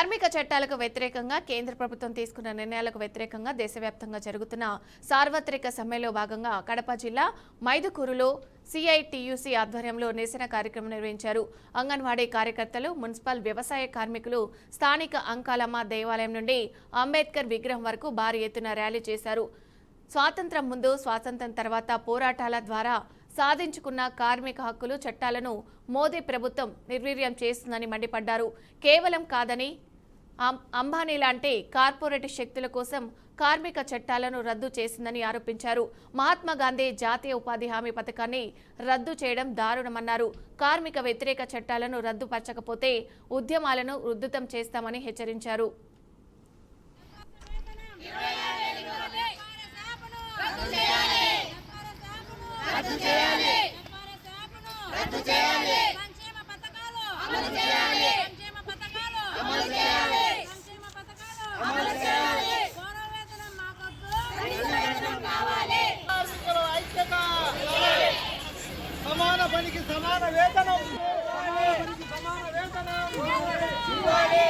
కార్మిక చట్టాలకు వ్యతిరేకంగా కేంద్ర ప్రభుత్వం తీసుకున్న నిర్ణయాలకు వ్యతిరేకంగా దేశవ్యాప్తంగా జరుగుతున్న సార్వత్రిక సమ్మెలో భాగంగా కడప జిల్లా మైదుకూరులో సిఐటియుసి ఆధ్వర్యంలో నిరసన కార్యక్రమం నిర్వహించారు. అంగన్వాడీ కార్యకర్తలు, మున్సిపల్ వ్యవసాయ కార్మికులు స్థానిక అంకాలమ్మ దేవాలయం నుండి అంబేద్కర్ విగ్రహం వరకు భారీ ఎత్తున ర్యాలీ చేశారు. స్వాతంత్ర్యం ముందు, స్వాతంత్ర్యం తర్వాత పోరాటాల ద్వారా సాధించుకున్న కార్మిక హక్కులు చట్టాలను మోదీ ప్రభుత్వం నిర్వీర్యం చేస్తుందని మండిపడ్డారు. కేవలం కాదని అంబానీ లాంటి కార్పొరేట్ శక్తుల కోసం కార్మిక చట్టాలను రద్దు చేసిందని ఆరోపించారు. మహాత్మా గాంధీ జాతీయ ఉపాధి హామీ పథకాన్ని రద్దు చేయడం దారుణమన్నారు. కార్మిక వ్యతిరేక చట్టాలను రద్దుపరచకపోతే ఉద్యమాలను ఉధృతం చేస్తామని హెచ్చరించారు. సమాన పనికి సమాన వేతనం, సమాన వేతనం ఇవ్వాలి.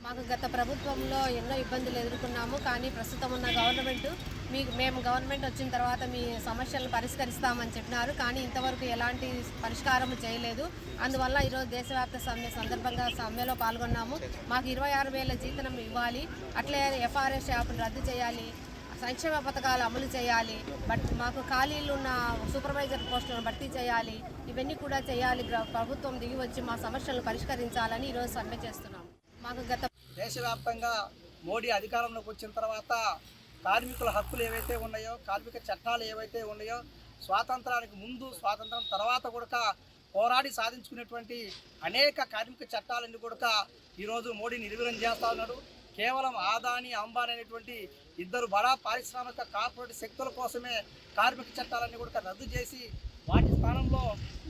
మాకు గత ప్రభుత్వంలో ఎన్నో ఇబ్బందులు ఎదుర్కొన్నాము. కానీ ప్రస్తుతం ఉన్న గవర్నమెంట్ మేము గవర్నమెంట్ వచ్చిన తర్వాత మీ సమస్యలను పరిష్కరిస్తామని చెప్పినారు. కానీ ఇంతవరకు ఎలాంటి పరిష్కారం చేయలేదు. అందువల్ల ఈరోజు దేశవ్యాప్త సమ్మె సందర్భంగా సమ్మెలో పాల్గొన్నాము. మాకు 26,000 జీతం ఇవ్వాలి, అట్లే ఎఫ్ఆర్ఎస్ యాప్ను రద్దు చేయాలి, సంక్షేమ పథకాలు అమలు చేయాలి, మాకు ఖాళీలు ఉన్న సూపర్వైజర్ పోస్టులను భర్తీ చేయాలి. ఇవన్నీ కూడా చేయాలి. ప్రభుత్వం దిగి వచ్చి మా సమస్యలను పరిష్కరించాలని ఈరోజు సమ్మె చేస్తున్నాము. మాకు గత దేశవ్యాప్తంగా మోడీ అధికారంలోకి వచ్చిన తర్వాత కార్మికుల హక్కులు ఏవైతే ఉన్నాయో, కార్మిక చట్టాలు ఏవైతే ఉన్నాయో, స్వాతంత్రానికి ముందు, స్వాతంత్రం తర్వాత కూడా పోరాడి సాధించుకునేటువంటి అనేక కార్మిక చట్టాలన్నీ కూడా ఈరోజు మోడీ నిర్వీర్యం చేస్తూ ఉన్నాడు. కేవలం ఆదాని, అంబానీ అనేటువంటి ఇద్దరు బడా పారిశ్రామిక కార్పొరేట్ శక్తుల కోసమే కార్మిక చట్టాలన్నీ కూడా రద్దు చేసి వాటి స్థానంలో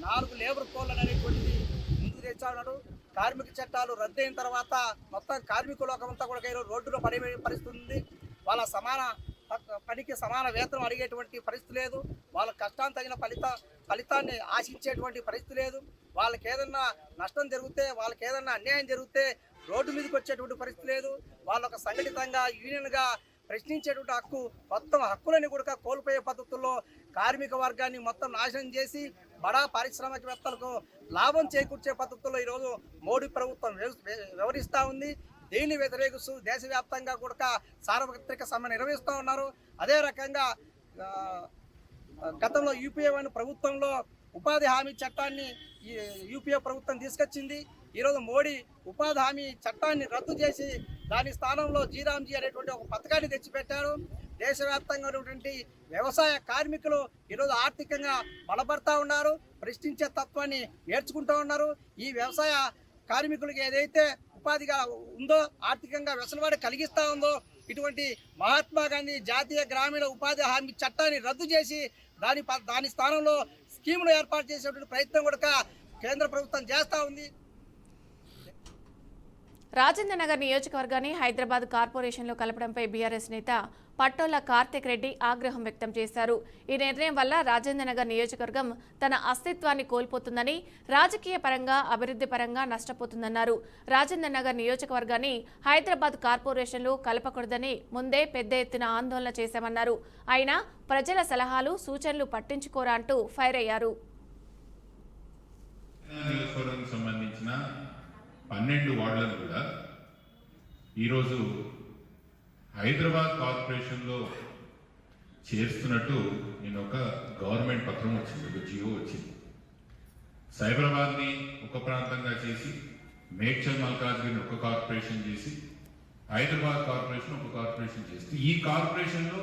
4 లేబర్ కోడ్లు అనేటువంటిది ముందుకు తెచ్చా ఉన్నాడు. కార్మిక చట్టాలు రద్దయిన తర్వాత మొత్తం కార్మిక లోకమంతా కూడా ఈరోజు రోడ్డులో పడే పరిస్థితి ఉంది. వాళ్ళ సమాన పనికి సమాన వేతనం అడిగేటువంటి పరిస్థితి లేదు. వాళ్ళ కష్టాన్ని తగిన ఫలితాన్ని ఆశించేటువంటి పరిస్థితి లేదు. వాళ్ళకి ఏదన్నా నష్టం జరిగితే, వాళ్ళకి ఏదన్నా అన్యాయం జరిగితే రోడ్డు మీదకి వచ్చేటువంటి పరిస్థితి లేదు. వాళ్ళొక సంఘటితంగా యూనియన్గా ప్రశ్నించేటువంటి హక్కు, మొత్తం హక్కులని కూడా కోల్పోయే పద్ధతుల్లో కార్మిక వర్గాన్ని మొత్తం నాశనం చేసి బడా పారిశ్రామికవేత్తలకు లాభం చేకూర్చే పద్ధతుల్లో ఈరోజు మోడీ ప్రభుత్వం వ్యవహరిస్తూ ఉంది. దీన్ని వ్యతిరేకిస్తూ దేశవ్యాప్తంగా కూడా సార్వత్రిక సమ్మె నిర్వహిస్తూ ఉన్నారు. అదే రకంగా గతంలో యూపీఏ ప్రభుత్వంలో ఉపాధి హామీ చట్టాన్ని యూపీఏ ప్రభుత్వం తీసుకొచ్చింది. ఈరోజు మోడీ ఉపాధి హామీ చట్టాన్ని రద్దు చేసి దాని స్థానంలో జీరాంజీ అనేటువంటి ఒక పథకాన్ని తెచ్చిపెట్టారు. దేశవ్యాప్తంగా ఉన్నటువంటి వ్యవసాయ కార్మికులు ఈరోజు ఆర్థికంగా బలపడతా ఉన్నారు, ప్రశ్నించే తత్వాన్ని నేర్చుకుంటూ ఉన్నారు. ఈ వ్యవసాయ కార్మికులకి ఏదైతే ఉపాధిగా ఉందో, ఆర్థికంగా వెసులుబాటు కలిగిస్తూ ఉందో, ఇటువంటి మహాత్మా గాంధీ జాతీయ గ్రామీణ ఉపాధి హామీ చట్టాన్ని రద్దు చేసి దాని స్థానంలో స్కీములు ఏర్పాటు చేసేటువంటి ప్రయత్నం కూడా కేంద్ర ప్రభుత్వం చేస్తూ ఉంది. రాజేంద్ర నగర్ నియోజకవర్గాన్ని హైదరాబాద్ కార్పొరేషన్లో కలపడంపై బీఆర్ఎస్ నేత పట్టోల కార్తిక్ రెడ్డి ఆగ్రహం వ్యక్తం చేశారు. ఈ నిర్ణయం వల్ల రాజేంద్ర నగర్ నియోజకవర్గం తన అస్తిత్వాన్ని కోల్పోతుందని, రాజకీయ పరంగా, అభివృద్ధి పరంగా నష్టపోతుందన్నారు. రాజేంద్ర నగర్ నియోజకవర్గాన్ని హైదరాబాద్ కార్పొరేషన్లో కలపకూడదని ముందే పెద్ద ఎత్తున ఆందోళన చేశామన్నారు. అయినా ప్రజల సలహాలు, సూచనలు పట్టించుకోరా అంటూ ఫైర్ అయ్యారు. 12 వార్డులను కూడా ఈరోజు హైదరాబాద్ కార్పొరేషన్లో చేరుస్తున్నట్టు నేను ఒక గవర్నమెంట్ పత్రం వచ్చింది, ఒక జియో వచ్చింది. సైబరాబాద్ని ఒక ప్రాంతంగా చేసి, మేడ్చల్ మల్కాజ్గిరిని ఒక కార్పొరేషన్ చేసి, హైదరాబాద్ కార్పొరేషన్ ఒక కార్పొరేషన్ చేస్తే, ఈ కార్పొరేషన్లో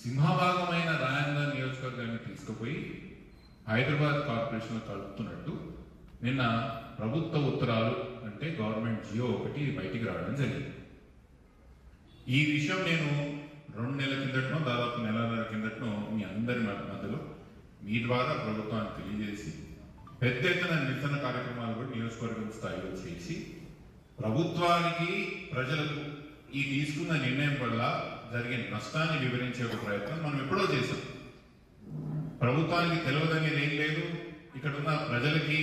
సింహభాగమైన రాజేంద్ర నియోజకవర్గాన్ని తీసుకుపోయి హైదరాబాద్ కార్పొరేషన్లో కలుపుతున్నట్టు నిన్న ప్రభుత్వ ఉత్తరాలు అంటే గవర్నమెంట్ జియో ఒకటి బయటికి రావడం జరిగింది. ఈ విషయం నేను 2 నెలల కిందటనో, దాదాపు నెలన్నర కిందటనో మీ అందరి మధ్యలో మీ ద్వారా ప్రభుత్వానికి తెలియజేసి పెద్ద ఎత్తున నిరసన కార్యక్రమాలు కూడా నియోజకవర్గం స్థాయిలో చేసి ప్రభుత్వానికి, ప్రజలకు ఈ తీసుకున్న నిర్ణయం వల్ల జరిగిన నష్టాన్ని వివరించే ఒక ప్రయత్నం మనం ఎప్పుడో చేశాం. ప్రభుత్వానికి తెలియదనేది ఏం లేదు, ఇక్కడ ఉన్న ప్రజలకి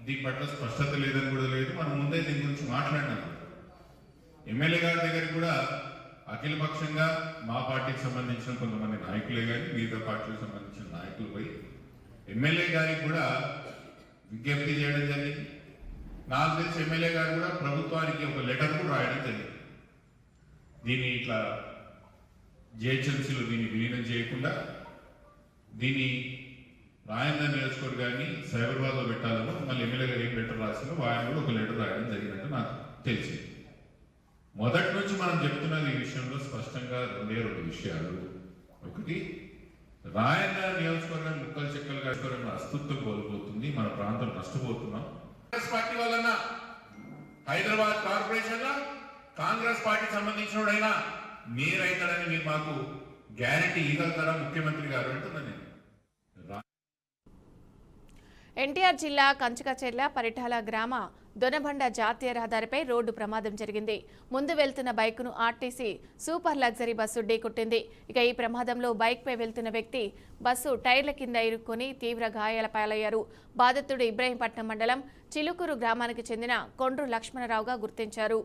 దీని పట్ల స్పష్టత లేదని కూడా లేదు. మనం ముందే దీని గురించి మాట్లాడినాం. ఎమ్మెల్యే గారి దగ్గరికి కూడా అఖిలపక్షంగా మా పార్టీకి సంబంధించిన కొంతమంది నాయకులే కానీ మిగతా పార్టీలకు సంబంధించిన నాయకులు పోయి ఎమ్మెల్యే గారికి కూడా విజ్ఞప్తి చేయడం జరిగింది. నాకు తెలిసి ఎమ్మెల్యే గారు కూడా ప్రభుత్వానికి ఒక లెటర్ కూడా రాయడం జరిగింది. దీన్ని ఇట్లా జిహెచ్ఎంసీలో దీన్ని విలీనం చేయకుండా దీన్ని రాయందర్ నియోజకవర్గాన్ని సైబరాబాద్లో పెట్టాలని మళ్ళీ ఎమ్మెల్యే గారు ఏం లెటర్ రాసిందో ఆయన కూడా ఒక లెటర్ రాయడం జరిగినట్టు నాకు తెలిసింది. మొదటి నుంచి మనం చెప్తున్నది ఈ విషయంలో స్పష్టంగా రెండు విషయాలు. ఒకటి, రాయన్నర్ నియోజకవర్గం ముక్కలు చెక్కలుగా అస్తిత్వం కోల్పోతుంది, మన ప్రాంతం నష్టపోతున్నాం. కాంగ్రెస్ పార్టీ వలన హైదరాబాద్ కార్పొరేషన్ లో కాంగ్రెస్ పార్టీకి సంబంధించినోడైనా మీరైతాడని మీరు మాకు గ్యారంటీ ఇవ్వగలుగుతారా ముఖ్యమంత్రి గారు అంటున్నా నేను. ఎన్టీఆర్ జిల్లా కంచుకచెర్ల పరిటాల గ్రామ దొనబండ జాతీయ రహదారిపై రోడ్డు ప్రమాదం జరిగింది. ముందు వెళ్తున్న బైకును ఆర్టీసీ సూపర్ లగ్జరీ బస్సు ఢీకొట్టింది. ఇక ఈ ప్రమాదంలో బైక్పై వెళ్తున్న వ్యక్తి బస్సు టైర్ల కింద ఇరుక్కొని తీవ్ర గాయాల పాలయ్యారు. బాధితుడు ఇబ్రహీంపట్నం మండలం చిలుకూరు గ్రామానికి చెందిన కొండ్రు లక్ష్మణరావుగా గుర్తించారు.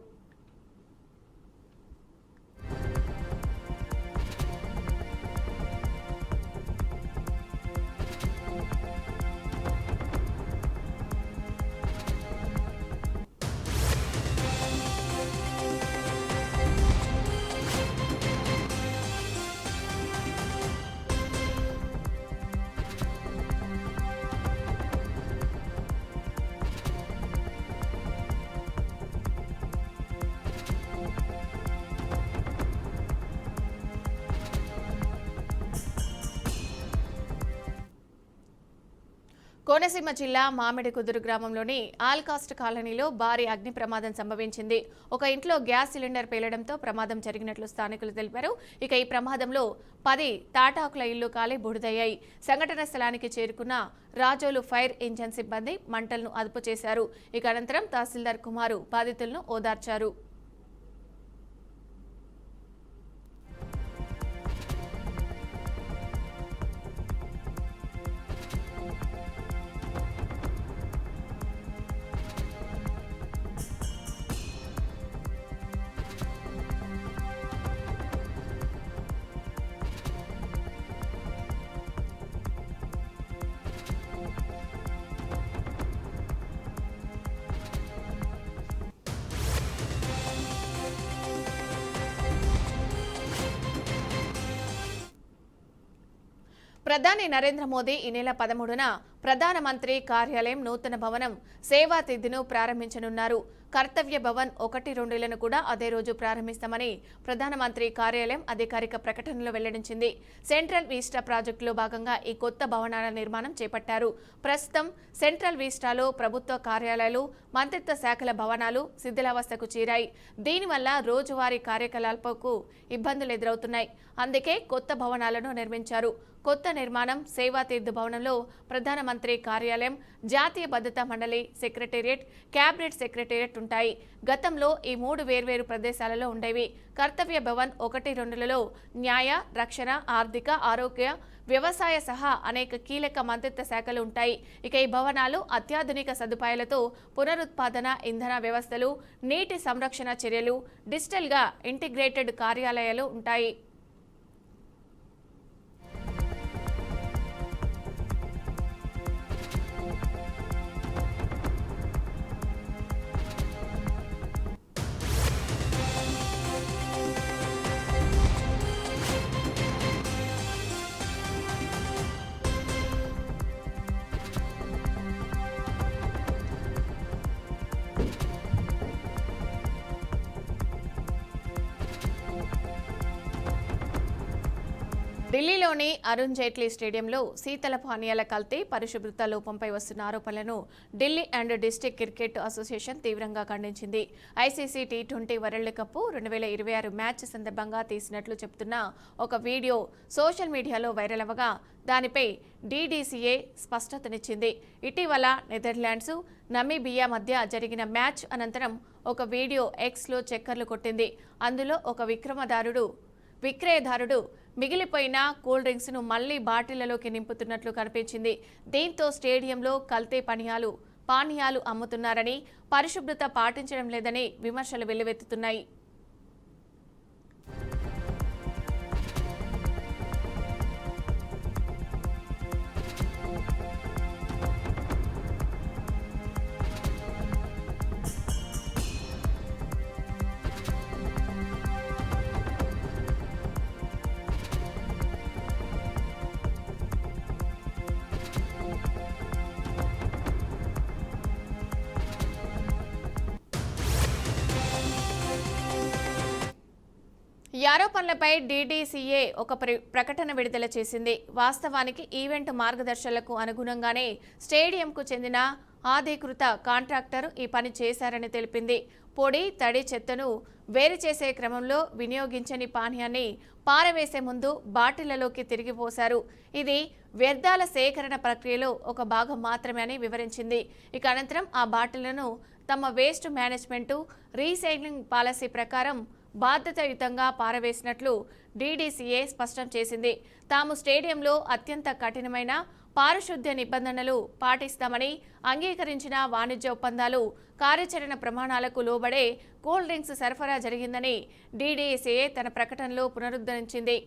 కోనసీమ జిల్లా మామిడికుదురు గ్రామంలోని ఆల్కాస్ట్ కాలనీలో భారీ అగ్ని ప్రమాదం సంభవించింది. ఒక ఇంట్లో గ్యాస్ సిలిండర్ పేలడంతో ప్రమాదం జరిగినట్లు స్థానికులు తెలిపారు. ఇక ఈ ప్రమాదంలో 10 తాటాకుల ఇళ్లు కాలి బూడిదయ్యాయి. సంఘటన స్థలానికి చేరుకున్న రాజోలు ఫైర్ ఇంజన్ సిబ్బంది మంటలను అదుపు చేశారు. ఇక అనంతరం తహసీల్దార్ కుమారు బాధితులను ఓదార్చారు. ప్రధాని నరేంద్ర మోదీ ఈ నెల 13న ప్రధానమంత్రి కార్యాలయం నూతన భవనం సేవా తిథిను ప్రారంభించనున్నారు. కర్తవ్య భవన్ 1-2లను కూడా అదే రోజు ప్రారంభిస్తామని ప్రధానమంత్రి కార్యాలయం అధికారిక ప్రకటనలో వెల్లడించింది. సెంట్రల్ వీస్టా ప్రాజెక్టులో భాగంగా ఈ కొత్త భవనాల నిర్మాణం చేపట్టారు. ప్రస్తుతం సెంట్రల్ వీస్టాలో ప్రభుత్వ కార్యాలయాలు, మంత్రిత్వ శాఖల భవనాలు శిథిలావస్థకు చేరాయి. దీనివల్ల రోజువారీ కార్యకలాపాలకు ఇబ్బందులు ఎదురవుతున్నాయి. అందుకే కొత్త భవనాలను నిర్మించారు. కొత్త నిర్మాణం సేవా తీర్థ భవనంలో ప్రధానమంత్రి కార్యాలయం, జాతీయ భద్రతా మండలి సెక్రటేరియట్, క్యాబినెట్ సెక్రటేరియట్ ఉంటాయి. గతంలో ఈ 3 వేర్వేరు ప్రదేశాలలో ఉండేవి. కర్తవ్య భవన్ 1-2లలో న్యాయ, రక్షణ, ఆర్థిక, ఆరోగ్య, వ్యవసాయ సహా అనేక కీలక మంత్రిత్వ శాఖలు ఉంటాయి. ఇక ఈ భవనాలు అత్యాధునిక సదుపాయాలతో పునరుత్పాదన, ఇంధన వ్యవస్థలు, నీటి సంరక్షణ చర్యలు, డిజిటల్గా ఇంటిగ్రేటెడ్ కార్యాలయాలు ఉంటాయి. ఢిల్లీలోని అరుణ్ జైట్లీ స్టేడియంలో శీతల పానీయాల కల్తీ, పరిశుభ్రత లోపంపై వస్తున్న ఆరోపణలను Delhi and district cricket association తీవ్రంగా ఖండించింది. ఐసీసీ టీ20 వరల్డ్ కప్ 2026 మ్యాచ్ సందర్భంగా తీసినట్లు చెబుతున్న ఒక వీడియో సోషల్ మీడియాలో వైరల్ అవ్వగా దానిపై డీడీసీఏ స్పష్టతనిచ్చింది. ఇటీవల నెదర్లాండ్స్, నమీబియా మధ్య జరిగిన మ్యాచ్ అనంతరం ఒక వీడియో ఎక్స్లో చక్కర్లు కొట్టింది. అందులో ఒక విక్రమదారుడు విక్రయదారుడు మిగిలిపోయిన కూల్ డ్రింక్స్ ను మళ్లీ బాటిళ్లలోకి నింపుతున్నట్లు కనిపించింది. దీంతో స్టేడియంలో కల్తీ పానీయాలు అమ్ముతున్నారని, పరిశుభ్రత పాటించడం లేదని విమర్శలు వెల్లువెత్తుతున్నాయి. ఈ ఆరోపణలపై డీడీసీఏ ఒక ప్రకటన విడుదల చేసింది. వాస్తవానికి ఈవెంట్ మార్గదర్శకాలకు అనుగుణంగానే స్టేడియంకు చెందిన అధికృత కాంట్రాక్టర్ ఈ పని చేశారని తెలిపింది. పొడి, తడి చెత్తను వేరు చేసే క్రమంలో వినియోగించని పానీయాన్ని పారవేసే ముందు బాటిళ్లలోకి తిరిగి పోశారు. ఇది వ్యర్థాల సేకరణ ప్రక్రియలో ఒక భాగం మాత్రమే అని వివరించింది. ఇక అనంతరం ఆ బాటిళ్లను తమ వేస్ట్ మేనేజ్మెంట్ రీసైక్లింగ్ పాలసీ ప్రకారం బాధ్యతాయుతంగా పారవేసినట్లు డీడీసీఏ స్పష్టం చేసింది. తాము స్టేడియంలో అత్యంత కఠినమైన పారిశుద్ధ్య నిబంధనలు పాటిస్తామని అంగీకరించిన వాణిజ్య ఒప్పందాలు, కార్యాచరణ ప్రమాణాలకు లోబడే కూల్ డ్రింక్స్ సరఫరా జరిగిందని డీడీసీఏ తన ప్రకటనలో పునరుద్ధరించింది.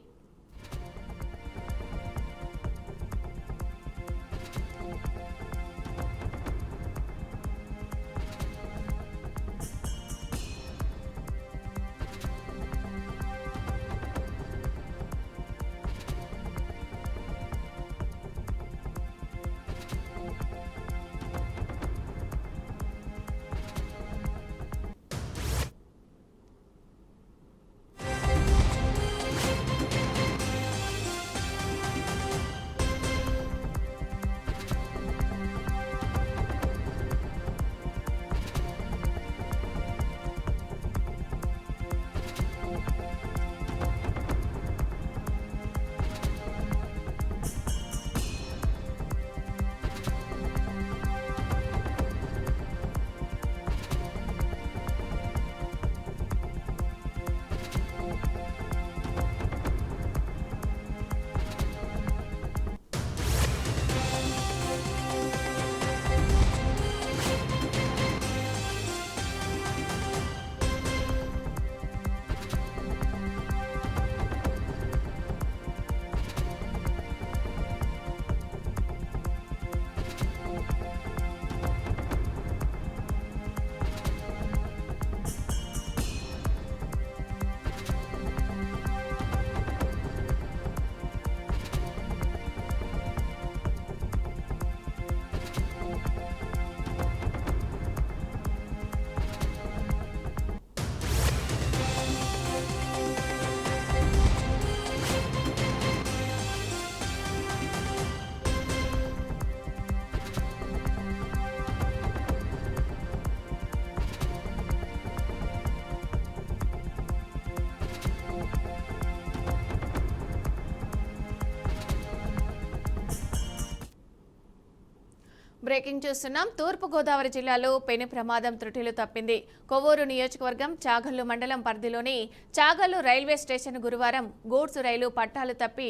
బ్రేకింగ్ చూస్తున్నాం. తూర్పుగోదావరి జిల్లాలో పెను ప్రమాదం త్రుటిలో తప్పింది. కొవ్వూరు నియోజకవర్గం చాగల్లు మండలం పరిధిలోని చాగల్లు రైల్వే స్టేషన్ గురువారం గూడ్స్ రైలు పట్టాలు తప్పి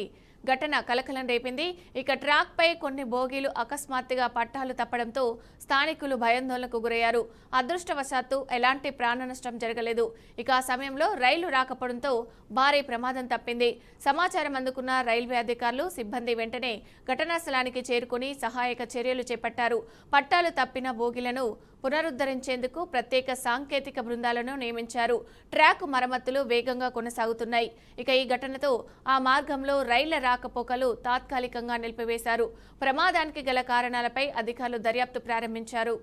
ఘటన కలకలం రేపింది. ఇక ట్రాక్ పై కొన్ని బోగీలు అకస్మాత్తుగా పట్టాలు తప్పడంతో స్థానికులు భయాందోళనకు గురయ్యారు. అదృష్టవశాత్తు ఎలాంటి ప్రాణ నష్టం జరగలేదు. ఇక ఆ సమయంలో రైలు రాకపోవడంతో భారీ ప్రమాదం తప్పింది. సమాచారం అందుకున్న రైల్వే అధికారులు, సిబ్బంది వెంటనే ఘటనా స్థలానికి చేరుకుని సహాయక చర్యలు చేపట్టారు. పట్టాలు తప్పిన బోగీలను పునరుద్ధరించేందుకు ప్రత్యేక సాంకేతిక బృందాలను నియమించారు. ట్రాక్ మరమ్మతులు వేగంగా కొనసాగుతున్నాయి. ఇక ఈ ఘటనతో ఆ మార్గంలో రైళ్ల రాకపోకలు తాత్కాలికంగా నిలిపివేశారు. ప్రమాదానికి గల కారణాలపై అధికారులు దర్యాప్తు ప్రారంభించారు.